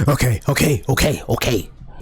Okay.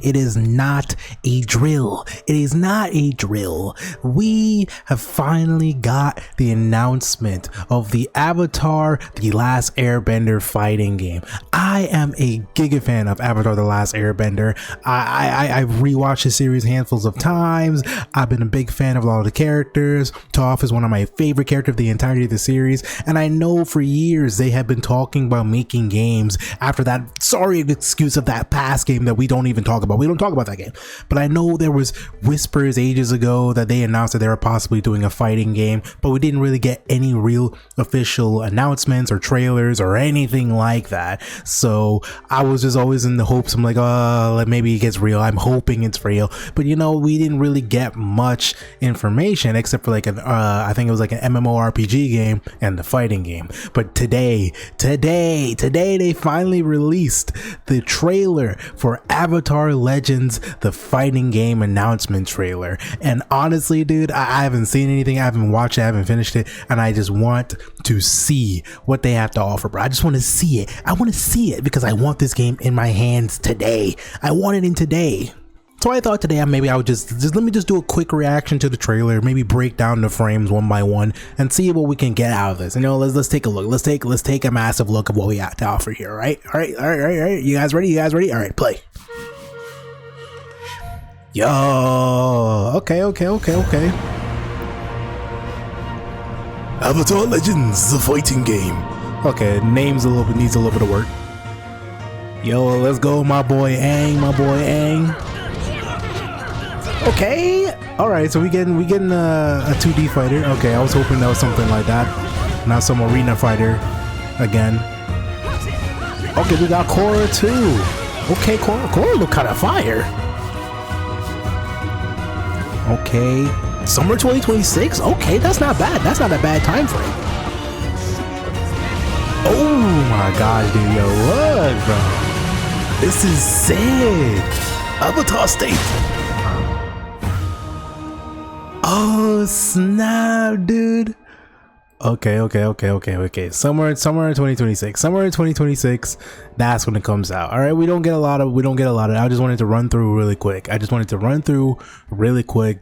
It is not a drill. It is not a drill. We have finally got the announcement of the Avatar: The Last Airbender fighting game. I am a giga fan of Avatar: The Last Airbender. I've rewatched the series handfuls of times. I've been a big fan of a lot of the characters. Toph is one of my favorite characters of the entirety of the series, and I know for years they have been talking about making games after that sorry excuse of that past game that we don't even talk about. We don't talk about that game, but I know there was whispers ages ago that they announced that they were possibly doing a fighting game, but we didn't really get any real official announcements or trailers or anything like that. So I was just always in the hopes, I'm like, oh, maybe it gets real. I'm hoping it's real, but you know, we didn't really get much information except for like an I think it was like an MMORPG game and the fighting game. But today they finally released the trailer for Avatar Legends, the fighting game announcement trailer. And honestly, dude, I haven't seen anything, I haven't watched it, I haven't finished it, and I just want to see what they have to offer, bro. I just want to see it. I want to see it because I want this game in my hands today. I want it in today. So I thought today maybe I would just let me just do a quick reaction to the trailer, maybe break down the frames one by one and see what we can get out of this. You know, let's take a look. Let's take a massive look of what we have to offer here, right? All right. You guys ready? All right, play. Yo, okay. Avatar Legends, the fighting game. Okay, name's needs a little bit of work. Yo, let's go, my boy Aang. Okay, all right. So we getting a 2D fighter. Okay, I was hoping that was something like that, not some arena fighter again. Okay, we got Korra too. Okay, Korra look kind of fire. Okay, summer 2026. Okay, that's not bad. That's not a bad time frame. Oh my gosh, dude, yo, look, bro. This is sick. Avatar State. Oh snap, dude. Okay. Somewhere in 2026. That's when it comes out. All right, we don't get a lot of it. I just wanted to run through really quick.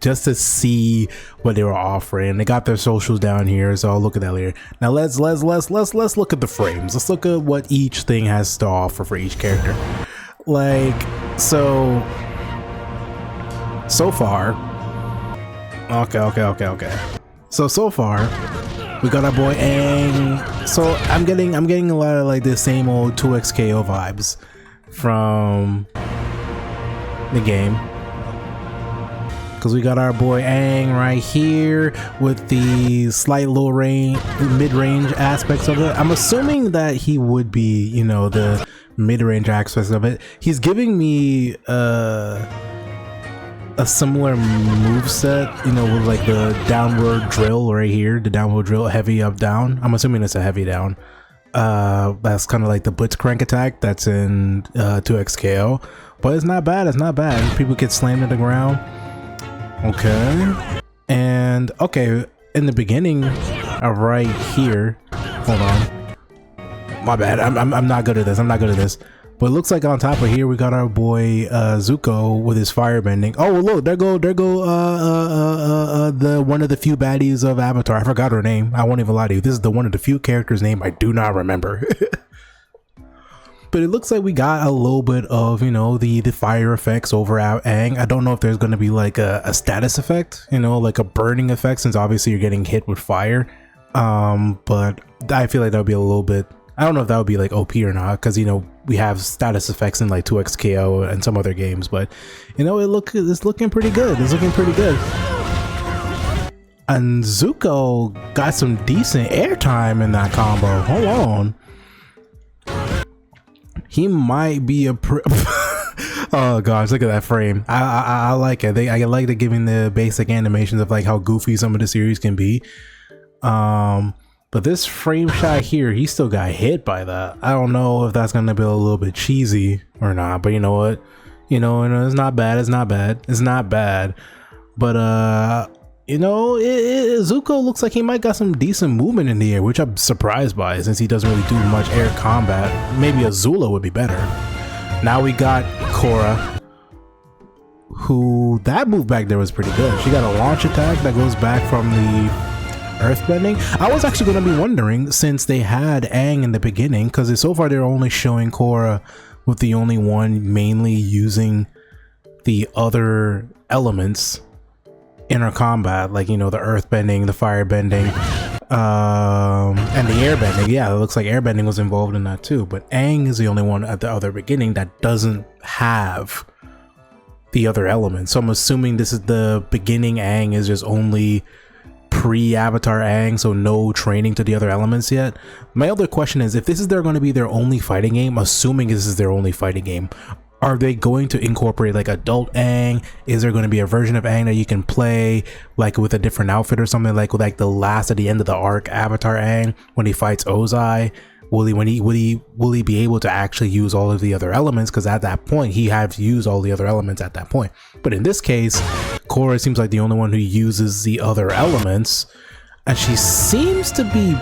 Just to see what they were offering. They got their socials down here, so I'll look at that later. Now let's look at the frames. Let's look at what each thing has to offer for each character. Like so far. Okay. So far, we got our boy Aang. So I'm getting a lot of like the same old 2XKO vibes from the game, because we got our boy Aang right here with the slight mid-range aspects of it. I'm assuming that he would be, you know, the mid-range aspects of it. He's giving me a similar move set, you know, with like the downward drill right here, the downward drill, heavy up down. I'm assuming it's a heavy down. That's kind of like the blitzcrank attack that's in 2XKO, but it's not bad. People get slammed to the ground. Okay, and okay, in the beginning, right here, hold on, my bad, I'm not good at this. But it looks like on top of here we got our boy Zuko with his firebending. Oh, well, look, there go the one of the few baddies of Avatar. I forgot her name. I won't even lie to you. This is the one of the few characters' name I do not remember. But it looks like we got a little bit of, you know, the fire effects over at Aang. I don't know if there's going to be like a status effect, you know, like a burning effect, since obviously you're getting hit with fire. But I feel like that would be a little bit, I don't know if that would be like OP or not, because, you know, we have status effects in like 2XKO and some other games, but you know, it's looking pretty good. And Zuko got some decent airtime in that combo. Hold on. He might be a oh gosh, look at that frame. I like it. I like the giving the basic animations of like how goofy some of the series can be. But this frame shot here, he still got hit by that. I don't know if that's gonna be a little bit cheesy or not, but you know what? You know, it's not bad. But you know, Zuko looks like he might got some decent movement in the air, which I'm surprised by, since he doesn't really do much air combat. Maybe Azula would be better. Now we got Korra, who that move back there was pretty good. She got a launch attack that goes back from the earthbending. I was actually going to be wondering, since they had Aang in the beginning, because so far they're only showing Korra with the only one mainly using the other elements in her combat, like, you know, the earthbending, the firebending, and the airbending. Yeah, it looks like airbending was involved in that too, but Aang is the only one at the other beginning that doesn't have the other elements. So I'm assuming this is the beginning Aang is just only pre-Avatar Aang, so no training to the other elements yet. My other question is, if this is going to be their only fighting game, assuming this is their only fighting game, are they going to incorporate like adult Aang? Is there going to be a version of Aang that you can play like with a different outfit or something, like with like the last at the end of the arc Avatar Aang when he fights Ozai? Will he be able to actually use all of the other elements? Because at that point he has used all the other elements at that point. But in this case, Korra seems like the only one who uses the other elements, and she seems to be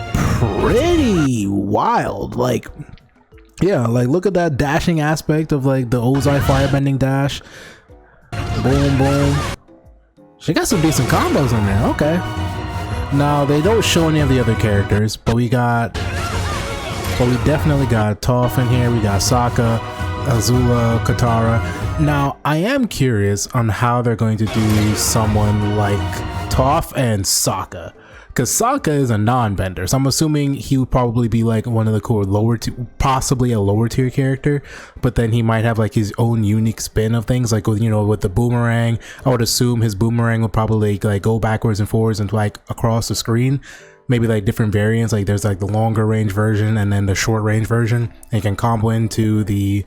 pretty wild. Like, yeah, like look at that dashing aspect of like the Ozai firebending dash. Boom, boom. She got some decent combos in there. Okay. Now they don't show any of the other characters, but we definitely got Toph in here. We got Sokka, Azula, Katara. Now I am curious on how they're going to do someone like Toph and Sokka, because Sokka is a non-bender, so I'm assuming he would probably be like one of the cool possibly a lower tier character, but then he might have like his own unique spin of things, like with, you know, with the boomerang. I would assume his boomerang would probably like go backwards and forwards and like across the screen. Maybe like different variants, like there's like the longer range version and then the short range version, and you can combo into the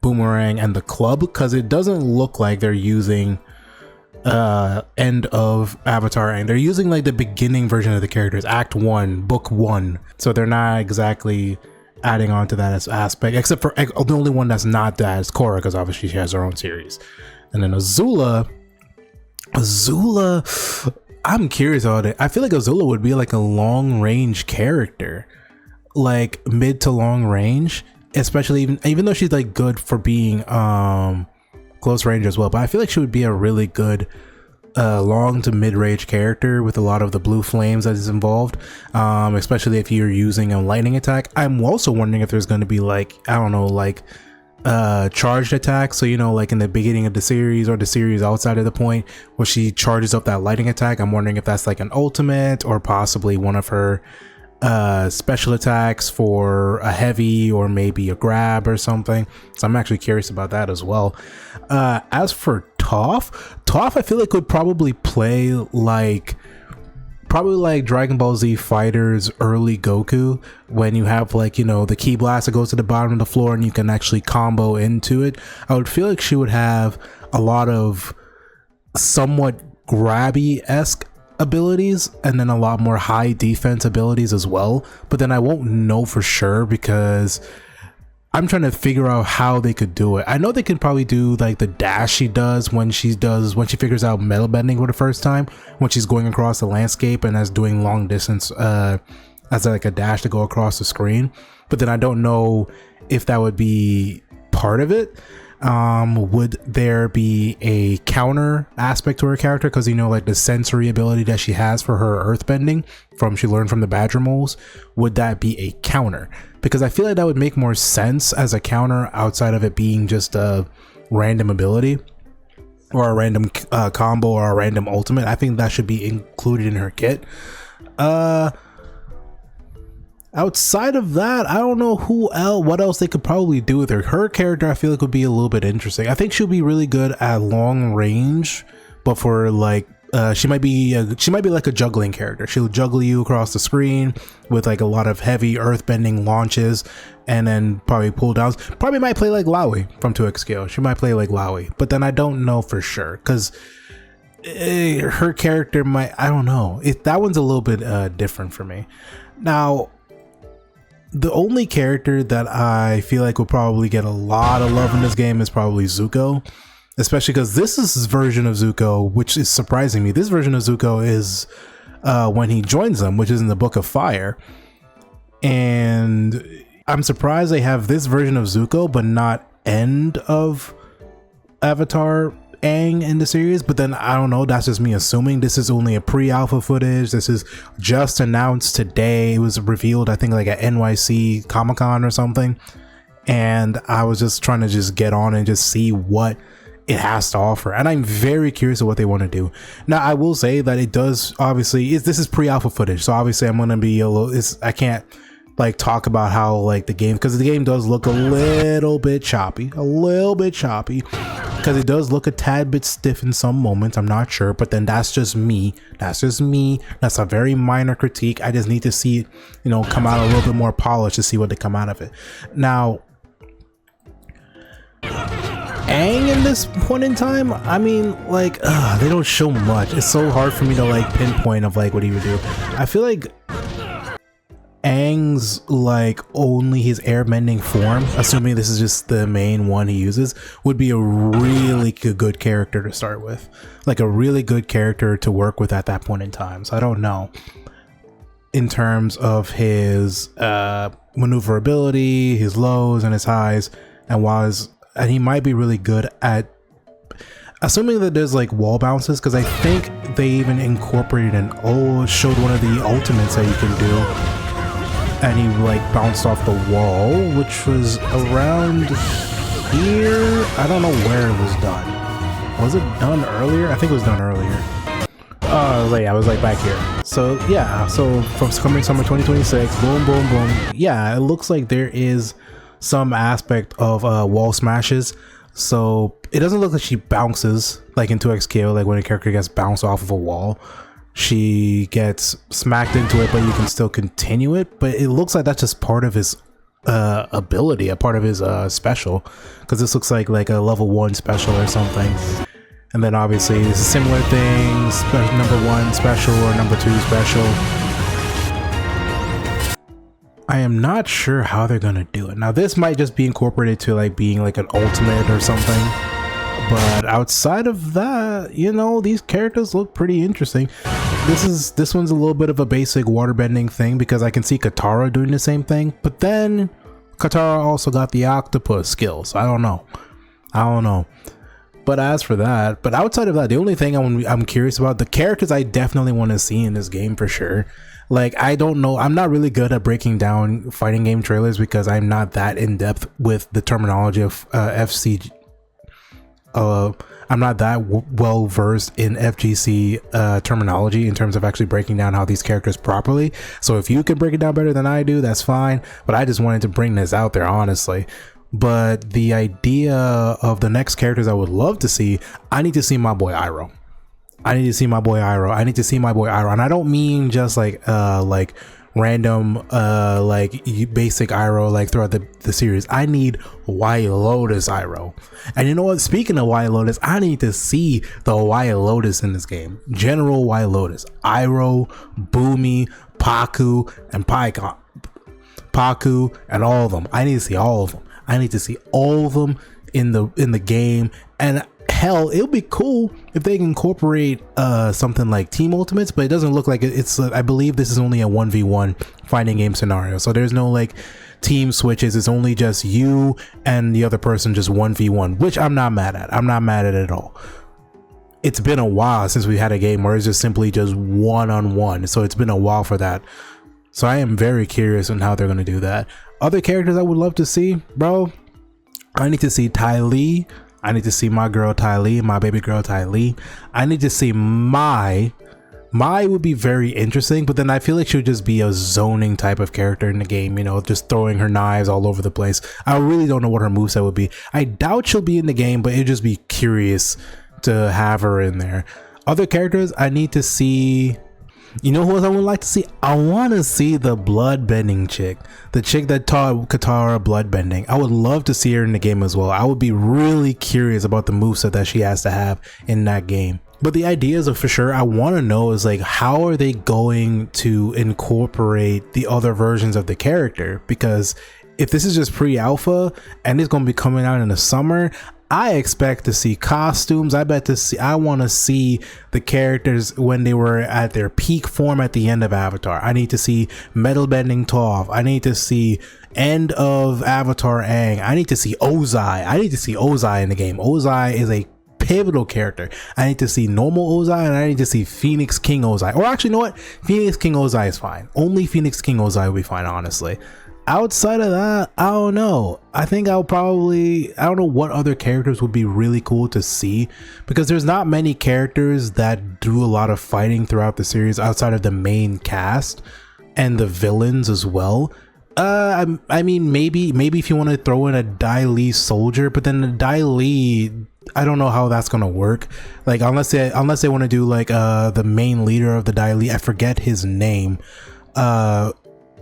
boomerang and the club, because it doesn't look like they're using end of Avatar, and they're using like the beginning version of the characters, Act 1, Book 1, so they're not exactly adding on to that as aspect, except for the only one that's not that is Korra, because obviously she has her own series. And then Azula, I'm curious about it. I feel like Azula would be like a long range character, like mid to long range, especially even though she's like good for being close range as well, but I feel like she would be a really good long to mid range character with a lot of the blue flames that is involved, especially if you're using a lightning attack. I'm also wondering if there's going to be like, I don't know, like charged attacks, so you know, like in the beginning of the series or the series outside of the point where she charges up that lightning attack. I'm wondering if that's like an ultimate or possibly one of her special attacks for a heavy or maybe a grab or something, so I'm actually curious about that as well. As for Toph, I feel like would probably play like Dragon Ball Z Fighters early Goku, when you have like, you know, the ki blast that goes to the bottom of the floor and you can actually combo into it. I would feel like she would have a lot of somewhat grabby-esque abilities and then a lot more high defense abilities as well, but then I won't know for sure because I'm trying to figure out how they could do it. I know they could probably do like the dash she does when she figures out metal bending for the first time, when she's going across the landscape and as doing long distance as like a dash to go across the screen. But then I don't know if that would be part of it. Would there be a counter aspect to her character, because you know, like the sensory ability that she has for her earthbending she learned from the badger moles, would that be a counter? Because I feel like that would make more sense as a counter outside of it being just a random ability or a random combo or a random ultimate. I think that should be included in her kit. Outside of that, I don't know what else they could probably do with her. Her character, I feel like, would be a little bit interesting. I think she'll be really good at long range, but for like she might be like a juggling character. She'll juggle you across the screen with like a lot of heavy earthbending launches and then probably pull downs. Probably might play like Laui from 2X Scale. She might play like Laui, but then I don't know for sure, because her character might, I don't know. That one's a little bit different for me. Now, the only character that I feel like will probably get a lot of love in this game is probably Zuko, especially because this is his version of Zuko, which is surprising me. This version of Zuko is when he joins them, which is in the Book of Fire, and I'm surprised they have this version of Zuko but not end of Avatar Aang in the series, but then I don't know, that's just me assuming. This is only a pre-alpha footage. This is just announced today. It was revealed, I think, like at NYC Comic-Con or something, and I was just trying to just get on and just see what it has to offer, and I'm very curious of what they want to do. Now I will say that it does, obviously, this is pre-alpha footage, so obviously I'm gonna be a little, I can't like talk about how like the game, because the game does look a little bit choppy, because it does look a tad bit stiff in some moments. I'm not sure, but then that's just me. That's a very minor critique. I just need to see it, you know, come out a little bit more polished to see what they come out of it. Now Aang in this point in time, I mean, like, they don't show much. It's so hard for me to like pinpoint of like what he would do. I feel like Aang's like only his airbending form, assuming this is just the main one he uses, would be a really good character to start with, like a really good character to work with at that point in time. So I don't know in terms of his maneuverability, his lows and his highs, and he might be really good at, assuming that there's like wall bounces, because I think they even incorporated showed one of the ultimates that you can do, and he like bounced off the wall, which was around here. I don't know where it was done. Was it done earlier? I think it was done earlier. Yeah, I was like back here. So yeah, so from coming summer 2026, boom, boom, boom. Yeah, it looks like there is some aspect of wall smashes. So it doesn't look like she bounces like in 2XKO, like when a character gets bounced off of a wall. She gets smacked into it, but you can still continue it. But it looks like that's just part of his ability, a part of his special, because this looks like a level 1 special or something. And then obviously it's a similar thing, number 1 special or number 2 special. I am not sure how they're gonna do it. Now this might just be incorporated to like being like an ultimate or something, but outside of that, you know, these characters look pretty interesting. This one's a little bit of a basic waterbending thing, because I can see Katara doing the same thing, but then Katara also got the octopus skills. I don't know. But as for that, but outside of that, the only thing I'm curious about, the characters I definitely want to see in this game for sure. Like, I don't know, I'm not really good at breaking down fighting game trailers because I'm not that in depth with the terminology of FCG. I'm not that well versed in FGC terminology in terms of actually breaking down how these characters properly. So if you can break it down better than I do, that's fine. But I just wanted to bring this out there, honestly. But the idea of the next characters I would love to see, I need to see my boy Iroh. And I don't mean just like random like basic Iroh like throughout the series. I need White Lotus Iroh. And you know what, speaking of White Lotus, I need to see the White Lotus in this game. General White Lotus, Iroh, Boomy, Paku, and Paku, and all of them. I need to see all of them. In the game. And hell, it would be cool if they can incorporate something like team ultimates, but it doesn't look like it's I believe this is only a 1v1 fighting game scenario, so there's no like team switches. It's only just you and the other person, just 1v1, which I'm not mad at. At all. It's been a while since we had a game where it's just simply just one-on-one, so it's been a while for that. So I am very curious on how they're going to do that. Other characters I would love to see, bro, I need to see Ty Lee. I need to see my girl Ty Lee, my baby girl Ty Lee. I need to see Mai. Mai would be very interesting, but then I feel like she would just be a zoning type of character in the game, you know, just throwing her knives all over the place. I really don't know what her moveset would be. I doubt she'll be in the game, but it'd just be curious to have her in there. Other characters I need to see. You know who else I would like to see? I want to see the bloodbending chick. The chick that taught Katara bloodbending. I would love to see her in the game as well. I would be really curious about the moveset that she has to have in that game. But the ideas of for sure I want to know is like, how are they going to incorporate the other versions of the character? Because if this is just pre-alpha and it's going to be coming out in the summer, I expect to see costumes. I want to see the characters when they were at their peak form at the end of Avatar. I need to see metal bending Toph. I need to see End of Avatar Aang. I need to see Ozai. I need to see Ozai in the game. Ozai is a pivotal character. I need to see normal Ozai, and I need to see Phoenix King Ozai. Or actually, you know what? Phoenix King Ozai is fine. Only Phoenix King Ozai will be fine, honestly. Outside of that, I don't know. I think I don't know what other characters would be really cool to see, because there's not many characters that do a lot of fighting throughout the series outside of the main cast and the villains as well. I mean, maybe if you want to throw in a Dai Li soldier, but then the Dai Li, I don't know how that's gonna work. Like, unless they want to do like the main leader of the Dai Li, I forget his name,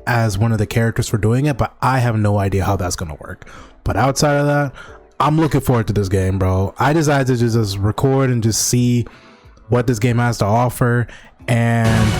as one of the characters for doing it, but I have no idea how that's gonna work. But outside of that, I'm looking forward to this game, bro. I decided to just record and just see what this game has to offer, and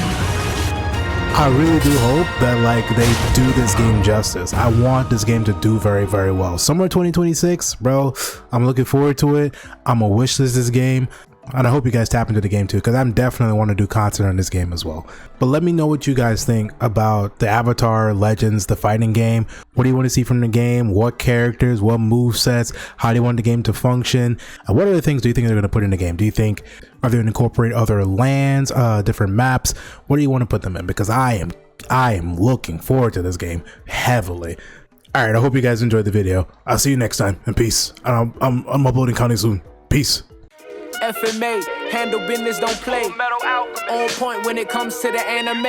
I really do hope that like they do this game justice. I want this game to do very, very well. Summer 2026, bro. I'm looking forward to it. I'm gonna wishlist this game, and I hope you guys tap into the game too, because I'm definitely want to do content on this game as well. But let me know what you guys think about the Avatar Legends, the fighting game. What do you want to see from the game? What characters, what move sets, how do you want the game to function, and what other things do you think they're going to put in the game? Do you think are they going to incorporate other lands, different maps? What do you want to put them in? Because I am looking forward to this game heavily. All right, I hope you guys enjoyed the video. I'll see you next time, and peace. I'm uploading coming soon. Peace. FMA, handle business, don't play. On point when it comes to the anime.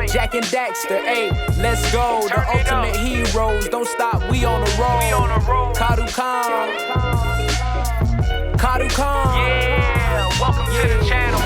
Jack and Daxter, ayy, let's go. The ultimate heroes, don't stop, we on the road. Kadu-kun. Kadu-kun. Yeah, welcome to the channel.